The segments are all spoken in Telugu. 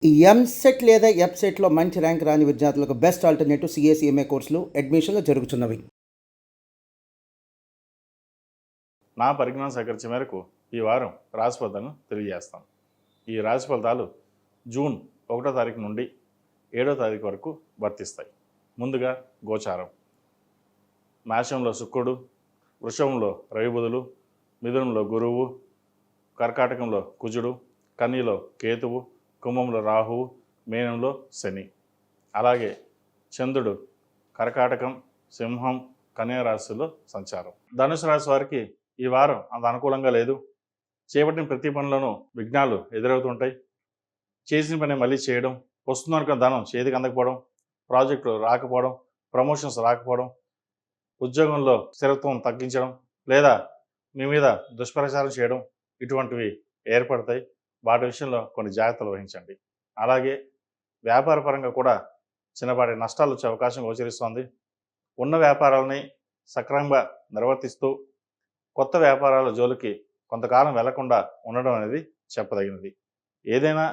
ఈ ఎంసెట్ లేదా ఎఫ్సెట్‌లో మంచి ర్యాంక్ రాని విద్యార్థులకు బెస్ట్ ఆల్టర్‌నేటివ్ సీఏసీఎంఏ కోర్సులు అడ్మిషన్‌లు జరుగుతున్నవి. నా పరిజ్ఞానం సేకరించే మేరకు ఈ వారం రాశి ఫలితాలను తెలియజేస్తాం. ఈ రాశి ఫలితాలు జూన్ 1వ తారీఖు నుండి 7వ తారీఖు వరకు వర్తిస్తాయి. ముందుగా గోచారం. మేషంలో శుక్రుడు, వృషభంలో రవి బుధులు, మిథునంలో గురువు, కర్కాటకంలో కుజుడు, కన్యలో కేతువు, కుంభంలో రాహువు, మీనంలో శని. అలాగే చంద్రుడు కర్కాటకం, సింహం, కన్యా రాశిలో సంచారం. ధనుసు రాశి వారికి ఈ వారం అంత అనుకూలంగా లేదు. చేపట్టిన ప్రతి పనులను విఘ్నాలు ఎదురవుతుంటాయి. చేసిన పని మళ్ళీ చేయడం, వస్తుందనుకున్న ధనం చేతికి అందకపోవడం, ప్రాజెక్టులు రాకపోవడం, ప్రమోషన్స్ రాకపోవడం, ఉద్యోగంలో స్థిరత్వం తగ్గించడం లేదా మీ మీద దుష్ప్రచారం చేయడం ఇటువంటివి ఏర్పడతాయి. వాటి విషయంలో కొన్ని జాగ్రత్తలు వహించండి. అలాగే వ్యాపార పరంగా కూడా చిన్నపాటి నష్టాలు వచ్చే అవకాశం గోచరిస్తోంది. ఉన్న వ్యాపారాలని సక్రమంగా నిర్వర్తిస్తూ కొత్త వ్యాపారాల జోలికి కొంతకాలం వెళ్లకుండా ఉండడం అనేది చెప్పదగినది. ఏదైనా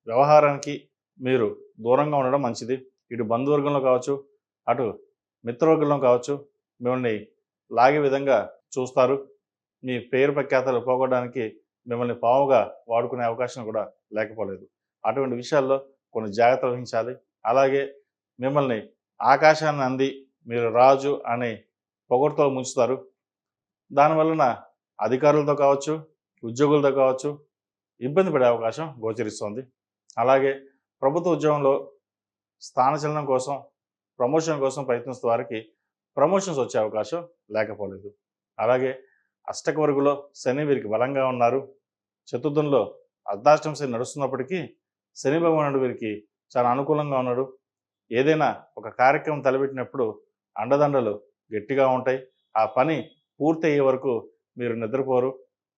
వ్యవహారానికి మీరు దూరంగా ఉండడం మంచిది. ఇటు బంధువర్గంలో కావచ్చు, అటు మిత్రవర్గంలో కావచ్చు మిమ్మల్ని లాగే విధంగా చూస్తారు. మీ పేరు ప్రఖ్యాతలు పోగొట్టడానికి మిమ్మల్ని పావుగా వాడుకునే అవకాశం కూడా లేకపోలేదు. అటువంటి విషయాల్లో కొన్ని జాగ్రత్తలు వహించాలి. అలాగే మిమ్మల్ని ఆకాశాన్ని అంది మీరు రాజు అని పొగడ్తలు ముంచుతారు. దానివలన అధికారులతో కావచ్చు, ఉద్యోగులతో కావచ్చు ఇబ్బంది పడే అవకాశం గోచరిస్తోంది. అలాగే ప్రభుత్వ ఉద్యోగంలో స్థానచలనం కోసం, ప్రమోషన్ కోసం ప్రయత్నిస్తున్న వారికి ప్రమోషన్స్ వచ్చే అవకాశం లేకపోలేదు. అలాగే అష్టక వర్గులో శని వీరికి బలంగా ఉన్నారు. చతుర్థంలో అర్ధాష్టమ శని నడుస్తున్నప్పటికీ శని భగవానుడు వీరికి చాలా అనుకూలంగా ఉన్నాడు. ఏదైనా ఒక కార్యక్రమం తలపెట్టినప్పుడు అండదండలు గట్టిగా ఉంటాయి. ఆ పని పూర్తి అయ్యే వరకు మీరు నిద్రపోరు.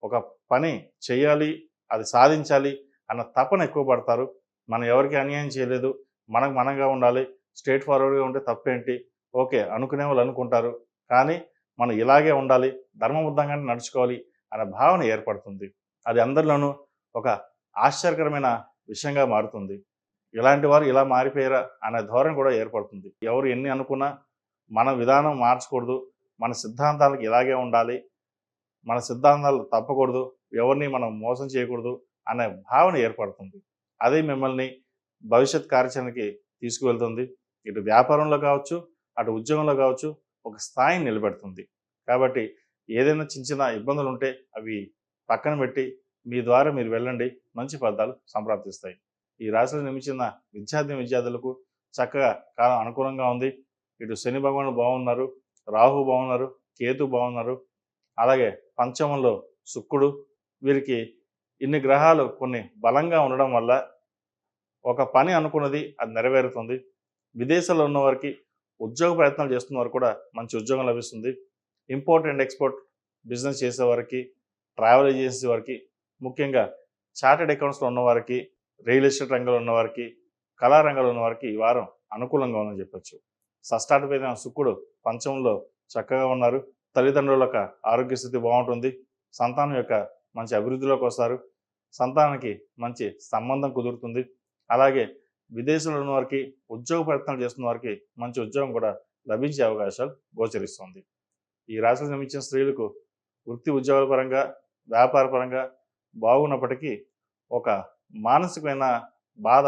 ఒక పని చేయాలి, అది సాధించాలి అన్న తపన ఎక్కువ పడతారు. మనం ఎవరికి అన్యాయం చేయలేదు, మనకు మనంగా ఉండాలి, స్ట్రేట్ ఫార్వర్డ్గా ఉంటే తప్పేంటి, ఓకే అనుకునే వాళ్ళు అనుకుంటారు. కానీ మనం ఇలాగే ఉండాలి, ధర్మబద్ధంగానే నడుచుకోవాలి అనే భావన ఏర్పడుతుంది. అది అందరిలోనూ ఒక ఆశ్చర్యకరమైన విషయంగా మారుతుంది. ఇలాంటి వారు ఇలా మారిపోయారా అనే ధోరణి కూడా ఏర్పడుతుంది. ఎవరు ఎన్ని అనుకున్నా మన విధానం మార్చకూడదు, మన సిద్ధాంతాలకు ఇలాగే ఉండాలి, మన సిద్ధాంతాలు తప్పకూడదు, ఎవరిని మనం మోసం చేయకూడదు అనే భావన ఏర్పడుతుంది. అది మిమ్మల్ని భవిష్యత్ కార్యాచరణకి తీసుకువెళ్తుంది. ఇటు వ్యాపారంలో కావచ్చు, అటు ఉద్యోగంలో కావచ్చు ఒక స్థాయిని నిలబెడుతుంది. కాబట్టి ఏదైనా చిన్న చిన్న ఇబ్బందులు ఉంటే అవి పక్కన పెట్టి మీ ద్వారా మీరు వెళ్ళండి, మంచి ఫలితాలు సంప్రాప్తిస్తాయి. ఈ రాశిలో జన్మించిన విద్యార్థులకు చక్కగా కాలం అనుకూలంగా ఉంది. ఇటు శని భగవానుడు బాగున్నారు, రాహు బాగున్నారు, కేతు బాగున్నారు. అలాగే పంచమంలో శుక్రుడు. వీరికి ఇన్ని గ్రహాలు కొన్ని బలంగా ఉండడం వల్ల ఒక పని అనుకున్నది అది నెరవేరుతుంది. విదేశాల్లో ఉన్నవారికి ఉద్యోగ ప్రయత్నాలు చేస్తున్న వారు కూడా మంచి ఉద్యోగం లభిస్తుంది. ఇంపోర్ట్ అండ్ ఎక్స్పోర్ట్ బిజినెస్ చేసేవారికి, ట్రావెల్ ఏజెన్సీ వారికి, ముఖ్యంగా చార్టెడ్ అకౌంట్స్లో ఉన్నవారికి, రియల్ ఎస్టేట్ రంగంలో ఉన్నవారికి, కళారంగంలో ఉన్నవారికి ఈ వారం అనుకూలంగా ఉందని చెప్పొచ్చు. షష్టాధిపతి శుక్రుడు పంచమంలో చక్కగా ఉన్నారు. తల్లిదండ్రుల యొక్క ఆరోగ్య స్థితి బాగుంటుంది. సంతానం యొక్క మంచి అభివృద్ధిలోకి వస్తారు. సంతానానికి మంచి సంబంధం కుదురుతుంది. అలాగే విదేశంలో ఉన్న వారికి, ఉద్యోగ ప్రయత్నాలు చేస్తున్న వారికి మంచి ఉద్యోగం కూడా లభించే అవకాశాలు గోచరిస్తుంది. ఈ రాశిలో జన్మించిన స్త్రీలకు వృత్తి ఉద్యోగాల పరంగా, వ్యాపార పరంగా బాగున్నప్పటికీ ఒక మానసికమైన బాధ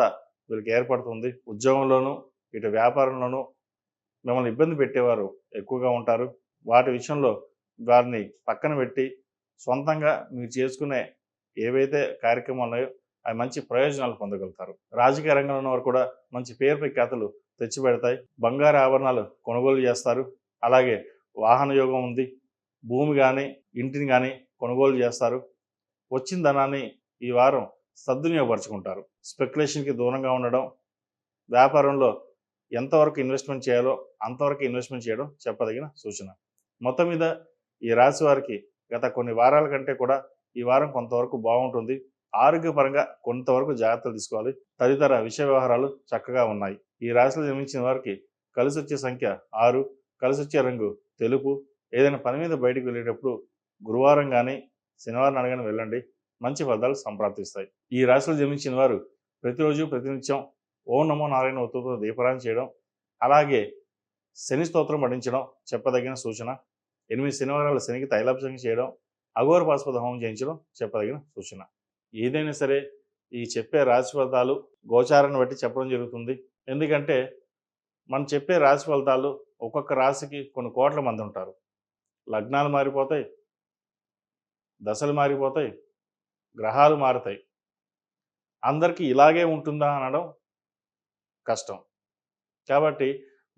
వీళ్ళకి ఏర్పడుతుంది. ఉద్యోగంలోనూ ఇటు వ్యాపారంలోనూ మిమ్మల్ని ఇబ్బంది పెట్టేవారు ఎక్కువగా ఉంటారు. వాటి విషయంలో వారిని పక్కన పెట్టి సొంతంగా మీరు చేసుకునే ఏవైతే కార్యక్రమాలు ఉన్నాయో అవి మంచి ప్రయోజనాలు పొందగలుగుతారు. రాజకీయ రంగంలో ఉన్నవారు కూడా మంచి పేరు ప్రఖ్యాతులు తెచ్చిపెడతాయి. బంగారు ఆభరణాలు కొనుగోలు చేస్తారు. అలాగే వాహన యోగం ఉంది. భూమి కానీ ఇంటిని కానీ కొనుగోలు చేస్తారు. వచ్చిన ధనాన్ని ఈ వారం సద్వినియోగపరుచుకుంటారు. స్పెక్యులేషన్కి దూరంగా ఉండడం, వ్యాపారంలో ఎంతవరకు ఇన్వెస్ట్మెంట్ చేయాలో అంతవరకు ఇన్వెస్ట్మెంట్ చేయడం చెప్పదగిన సూచన. మొత్తం మీద ఈ రాశి వారికి గత కొన్ని వారాల కంటే కూడా ఈ వారం కొంతవరకు బాగుంటుంది. ఆరోగ్యపరంగా కొంతవరకు జాగ్రత్తలు తీసుకోవాలి. తదితర విషయ వ్యవహారాలు చక్కగా ఉన్నాయి. ఈ రాశిలో జన్మించిన వారికి కలిసి వచ్చే సంఖ్య 6, కలిసి వచ్చే రంగు తెలుపు. ఏదైనా పని మీద బయటకు వెళ్ళేటప్పుడు గురువారం కానీ శనివారం నాడు కానీ వెళ్ళండి, మంచి ఫలితాలు సంప్రాప్తిస్తాయి. ఈ రాశిలో జన్మించిన వారు ప్రతిరోజు ప్రతినిత్యం ఓం నమో నారాయణ ఒత్తుతో దీపారాధన చేయడం, అలాగే శని స్తోత్రం పఠించడం చెప్పదగిన సూచన. 8 శనివారాలు శనికి తైలాభిషేకం చేయడం, అఘోర పాశుపత హోమం చేయించడం చెప్పదగిన సూచన. ఏదైనా సరే ఈ చెప్పే రాశి ఫలితాలు గోచారాన్ని బట్టి చెప్పడం జరుగుతుంది. ఎందుకంటే మనం చెప్పే రాశి ఫలితాలు ఒక్కొక్క రాశికి కొన్ని కోట్ల మంది ఉంటారు. లగ్నాలు మారిపోతాయి, దశలు మారిపోతాయి, గ్రహాలు మారుతాయి. అందరికీ ఇలాగే ఉంటుందా అనడం కష్టం. కాబట్టి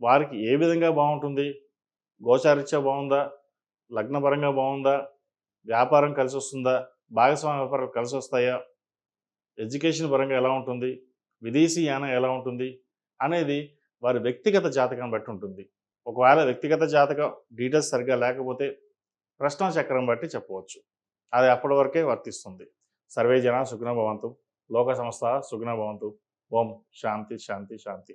వారికి ఏ విధంగా బాగుంటుంది, గోచారీత్యా బాగుందా, లగ్నపరంగా బాగుందా, వ్యాపారం కలిసి వస్తుందా, భాగస్వామ్య వ్యాపారాలు కలిసి వస్తాయా, ఎడ్యుకేషన్ పరంగా ఎలా ఉంటుంది, విదేశీ యానం ఎలా ఉంటుంది అనేది వారి వ్యక్తిగత జాతకాన్ని బట్టి ఉంటుంది. ఒకవేళ వ్యక్తిగత జాతకం డీటెయిల్స్ సరిగ్గా లేకపోతే ప్రశ్న చక్రం బట్టి చెప్పవచ్చు. అది అప్పటి వరకే వర్తిస్తుంది. సర్వే జన సుఖినో భవంతు, లోక సంస్థ సుఖినో భవంతు. ఓం శాంతి శాంతి శాంతి.